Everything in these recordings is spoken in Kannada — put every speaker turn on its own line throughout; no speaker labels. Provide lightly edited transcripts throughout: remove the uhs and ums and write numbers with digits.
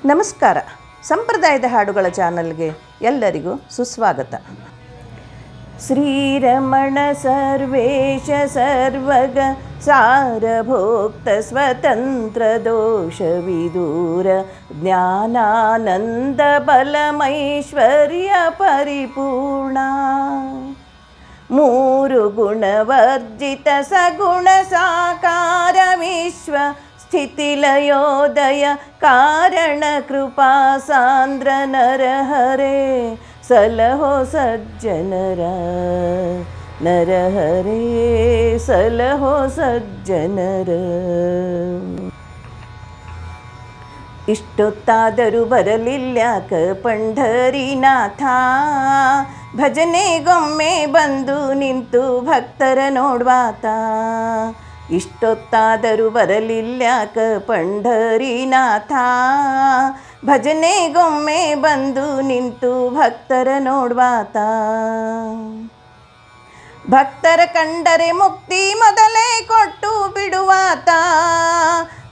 ನಮಸ್ಕಾರ. ಸಂಪ್ರದಾಯದ ಹಾಡುಗಳ ಚಾನಲ್ಗೆ ಎಲ್ಲರಿಗೂ ಸುಸ್ವಾಗತ. ಶ್ರೀರಮಣ ಸರ್ವೇಶ ಸರ್ವಗ ಸಾರಭೋಕ್ತ ಸ್ವತಂತ್ರ ದೋಷ ವಿದೂರ ಜ್ಞಾನಾನಂದ ಬಲಮೈಶ್ವರ್ಯ ಪರಿಪೂರ್ಣ ಮೂರು ಗುಣವರ್ಜಿತ ಸಗುಣ ಸಾಕಾರ ವಿಶ್ವ ಸ್ಥಿತಿಲಯೋದಯ ಕಾರಣ ಕೃಪಾ ಸಾಂದ್ರ ನರಹರೇ ಸಲಹೋ ಸಜ್ಜನರ ನರಹರೇ ಸಲಹೋ ಸಜ್ಜನರ. ಇಷ್ಟೊತ್ತಾದರೂ ಬರಲಿಲ್ಯಾಕ ಪಂಢರೀನಾಥ, ಭಜನೆಗೊಮ್ಮೆ ಬಂದು ನಿಂತು ಭಕ್ತರ ನೋಡ್ವಾತ. ಇಷ್ಟೊತ್ತಾದರೂ ಬರಲಿಲ್ಯಾಕ ಪಂಢರೀನಾಥ, ಭಜನೆಗೊಮ್ಮೆ ಬಂದು ನಿಂತು ಭಕ್ತರ ನೋಡ್ವಾತ. ಭಕ್ತರ ಕಂಡರೆ ಮುಕ್ತಿ ಮೊದಲೇ ಕೊಟ್ಟು ಬಿಡುವಾತ,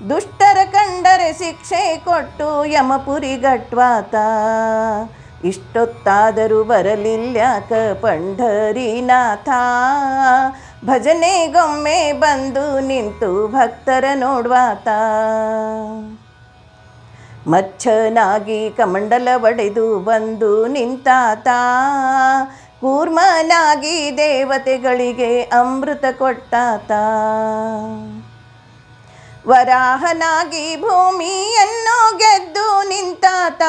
ದುಷ್ಟರ ಕಂಡರೆ ಶಿಕ್ಷೆ ಕೊಟ್ಟು ಯಮಪುರಿಗಟ್ವಾತ. ಇಷ್ಟೊತ್ತಾದರೂ ಬರಲಿಲ್ಯಾಕ ಪಂಢರೀನಾಥ, ಭಜನೆಗೊಮ್ಮೆ ಬಂದು ನಿಂತು ಭಕ್ತರ ನೋಡ್ವಾತ. ಮಚ್ಚನಾಗಿ ಕಮಂಡಲ ಒಡೆದು ಬಂದು ನಿಂತಾತ, ಕೂರ್ಮನಾಗಿ ದೇವತೆಗಳಿಗೆ ಅಮೃತ ಕೊಟ್ಟಾತ. ವರಾಹನಾಗಿ ಭೂಮಿಯನ್ನು ಗೆದ್ದು ನಿಂತಾತ,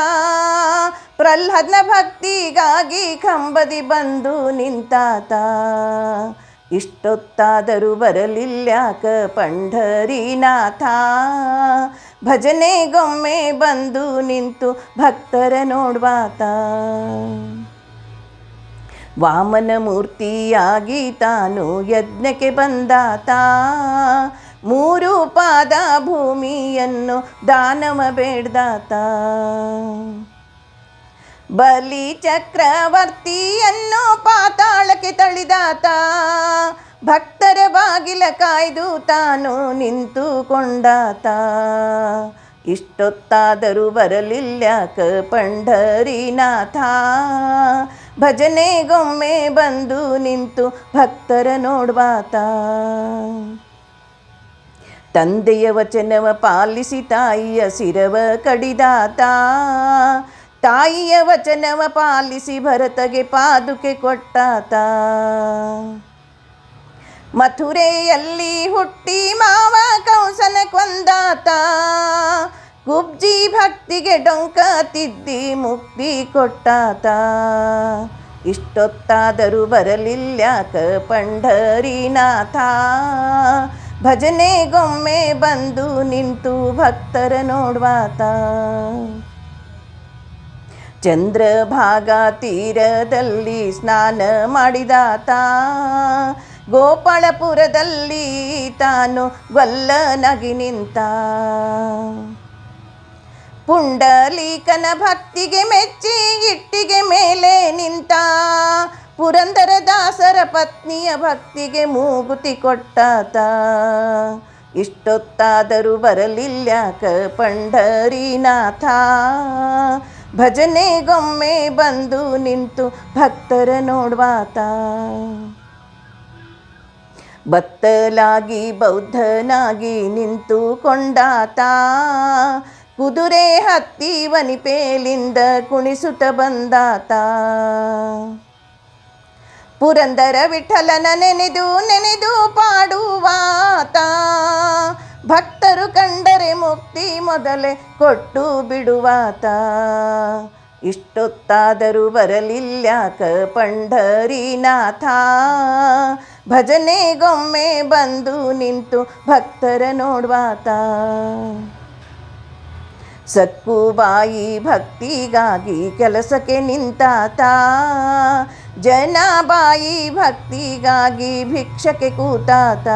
ಪ್ರಹ್ಲಾದನ ಭಕ್ತಿಗಾಗಿ ಕಂಬದಿ ಬಂದು ನಿಂತಾತ. ಇಷ್ಟೊತ್ತಾದರೂ ಬರಲಿಲ್ಯಾಕ ಪಂಢರೀನಾಥ, ಭಜನೆಗೊಮ್ಮೆ ಬಂದು ನಿಂತು ಭಕ್ತರ ನೋಡ್ವಾತ. ವಾಮನ ಮೂರ್ತಿಯಾಗಿ ತಾನು ಯಜ್ಞಕ್ಕೆ ಬಂದಾತ, ಮೂರು ಪಾದ ಭೂಮಿಯನ್ನು ದಾನವ ಬೇಡ್ದಾತ. ಬಲಿ ಚಕ್ರವರ್ತಿಯನ್ನು ಪಾತಾಳಕ್ಕೆ ತಳಿದಾತ, ಭಕ್ತರ ಬಾಗಿಲ ಕಾಯ್ದು ತಾನು ನಿಂತುಕೊಂಡಾತ. ಇಷ್ಟೊತ್ತಾದರೂ ಬರಲಿಲ್ಯಾಕ ಪಂಢರೀನಾಥ, ಭಜನೆಗೊಮ್ಮೆ ಬಂದು ನಿಂತು ಭಕ್ತರ ನೋಡ್ವಾತ. ತಂದೆಯ ವಚನವ ಪಾಲಿಸಿ ತಾಯಿಯ ಶಿರವ ಕಡಿದಾತ, ತಾಯಿಯ ವಚನವ ಪಾಲಿಸಿ ಭರತಗೆ ಪಾದುಕೆ ಕೊಟ್ಟಾತ. ಮಥುರೆಯಲ್ಲಿ ಹುಟ್ಟಿ ಮಾವ ಕಂಸನ ಕೊಂದಾತ, ಕುಬ್ಜಿ ಭಕ್ತಿಗೆ ಡೊಂಕ ತಿದ್ದಿ ಮುಕ್ತಿ ಕೊಟ್ಟಾತ. ಇಷ್ಟೊತ್ತಾದರೂ ಬರಲಿಲ್ಯಾಕ ಪಂಢರೀನಾಥ, ಭಜನೆಗೊಮ್ಮೆ ಬಂದು ನಿಂತು ಭಕ್ತರ ನೋಡ್ವಾತ. ಚಂದ್ರಭಾಗ ತೀರದಲ್ಲಿ ಸ್ನಾನ ಮಾಡಿದಾತ, ಗೋಪಾಳಪುರದಲ್ಲಿ ತಾನು ಗೊಲ್ಲನಾಗಿ ನಿಂತ. ಪುಂಡಲೀಕನ ಭಕ್ತಿಗೆ ಮೆಚ್ಚಿ ಇಟ್ಟಿಗೆ ಮೇಲೆ ನಿಂತ, ಪುರಂದರ ದಾಸರ ಪತ್ನಿಯ ಭಕ್ತಿಗೆ ಮೂಗುತಿ ಕೊಟ್ಟಾತ. ಇಷ್ಟೊತ್ತಾದರೂ ಬರಲಿಲ್ಯಾಕ ಪಂಢರೀನಾಥ, ಭಜನೆಗೊಮ್ಮೆ ಬಂದು ನಿಂತು ಭಕ್ತರ ನೋಡ್ವಾತ. ಬತ್ತಲಾಗಿ ಬೌದ್ಧನಾಗಿ ನಿಂತುಕೊಂಡಾತ, ಕುದುರೆ ಹತ್ತಿ ವನಿಪೇಲಿಂದ ಕುಣಿಸುತ್ತ ಬಂದಾತ. ಪುರಂದರ ವಿಠಲನ ನೆನೆದು ನೆನೆದು ಪಾಡುವಾತ, ಭಕ್ತರು ಕಂಡರೆ ಮುಕ್ತಿ ಮೊದಲೇ ಕೊಟ್ಟು ಬಿಡುವಾತ. ಇಷ್ಟೊತ್ತಾದರೂ ಬರಲಿಲ್ಯಾಕ ಪಂಢರೀನಾಥ, ಭಜನೆಗೊಮ್ಮೆ ಬಂದು ನಿಂತು ಭಕ್ತರ ನೋಡ್ವಾತ. ಸಕ್ಕುಬಾಯಿ ಭಕ್ತಿಗಾಗಿ ಕೆಲಸಕ್ಕೆ ನಿಂತಾತ, ಜನಾಬಾಯಿ ಭಕ್ತಿಗಾಗಿ ಭಿಕ್ಷಕ್ಕೆ ಕೂತಾತ.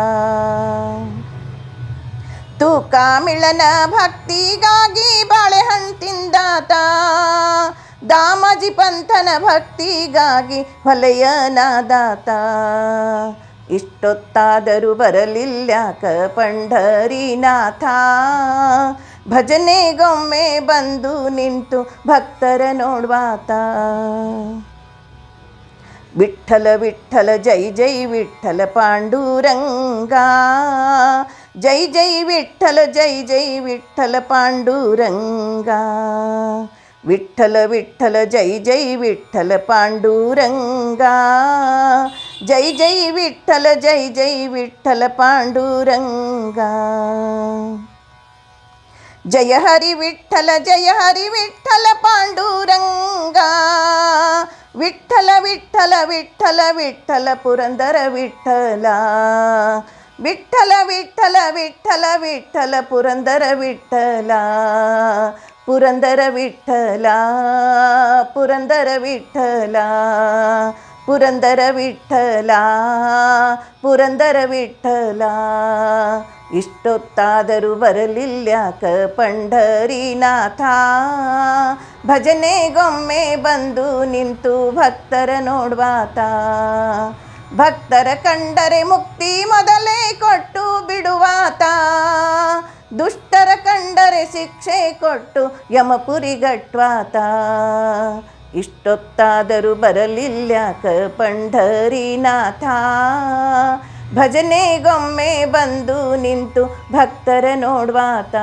ತೂಕಾಮಿಳನ ಭಕ್ತಿಗಾಗಿ ಬಾಳೆಹಣ್ಣು ತಿಂದಾತ, ದಾಮಾಜಿ ಪಂಥನ ಭಕ್ತಿಗಾಗಿ ಹೊಲೆಯನಾದಾತ. ಇಷ್ಟೊತ್ತಾದರೂ ಬರಲಿಲ್ಯಾಕ ಪಂಢರೀನಾಥ, ಭಜನೆಗೊಮ್ಮೆ ಬಂದು ನಿಂತು ಭಕ್ತರ ನೋಡ್ವಾತ. ವಿಠ್ಠಲ ವಿಠ್ಠಲ ಜೈ ಜೈ ವಿಠ್ಠಲ ಪಾಂಡುರಂಗ, ಜೈ ಜೈ ವಿಠ್ಠಲ ಜೈ ಜೈ ವಿಠ್ಠಲ ಪಾಂಡುರಂಗ. ವಿಠ್ಠಲ ವಿಠ್ಠಲ ಜೈ ಜೈ ವಿಠ್ಠಲ ಪಾಂಡುರಂಗ, ಜೈ ಜೈ ವಿಠ್ಠಲ ಜೈ ಜೈ ವಿಠ್ಠಲ ಪಾಂಡುರಂಗ. ಜಯ ಹರಿ ವಿಠ್ಠಲ ಜಯ ಹರಿ ವಿಠ್ಠಲ ಪಾಂಡುರಂಗ. ವಿಠ್ಠಲ ವಿಠ್ಠಲ ವಿಠ್ಠಲ ವಿಠ್ಠಲ ಪುರಂದರ ವಿಠ್ಠಲ. ವಿಠ್ಠಲ ವಿಠ್ಠಲ ವಿಠ್ಠಲ ವಿಠ್ಠಲ ಪುರಂದರ ವಿಠ್ಠಲ. ಪುರಂದರ ವಿಠ್ಠಲ ಪುರಂದರ ವಿಠ್ಠಲ. ಪುರಂದರ ವಿಠ್ಠಲ ಪುರಂದರ ವಿಠ್ಠಲ. ಇಷ್ಟೊತ್ತಾದರೂ ಬರಲಿಲ್ಯಾಕ ಪಂಢರೀನಾಥ, ಭಜನೆಗೊಮ್ಮೆ ಬಂದು ನಿಂತು ಭಕ್ತರ ನೋಡ್ವಾತ. ಭಕ್ತರ ಕಂಡರೆ ಮುಕ್ತಿ ಮೊದಲೇ ಕೊಟ್ಟು ಬಿಡುವಾತ, ದುಷ್ಟರ ಕಂಡರೆ ಶಿಕ್ಷೆ ಕೊಟ್ಟು ಯಮಪುರಿಗಟ್ವಾತ. ಇಷ್ಟೊತ್ತಾದರೂ ಬರಲಿಲ್ಯಾಕ ಪಂಢರೀನಾಥ, ಭಜನೆಗೊಮ್ಮೆ ಬಂದು ನಿಂತು ಭಕ್ತರ ನೋಡ್ವಾತ.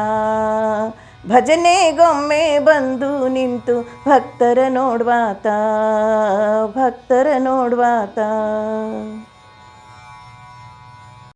ಭಜನೆಗೊಮ್ಮೆ ಬಂದು ನಿಂತು ಭಕ್ತರ ನೋಡ್ವಾತ, ಭಕ್ತರ ನೋಡ್ವಾತ.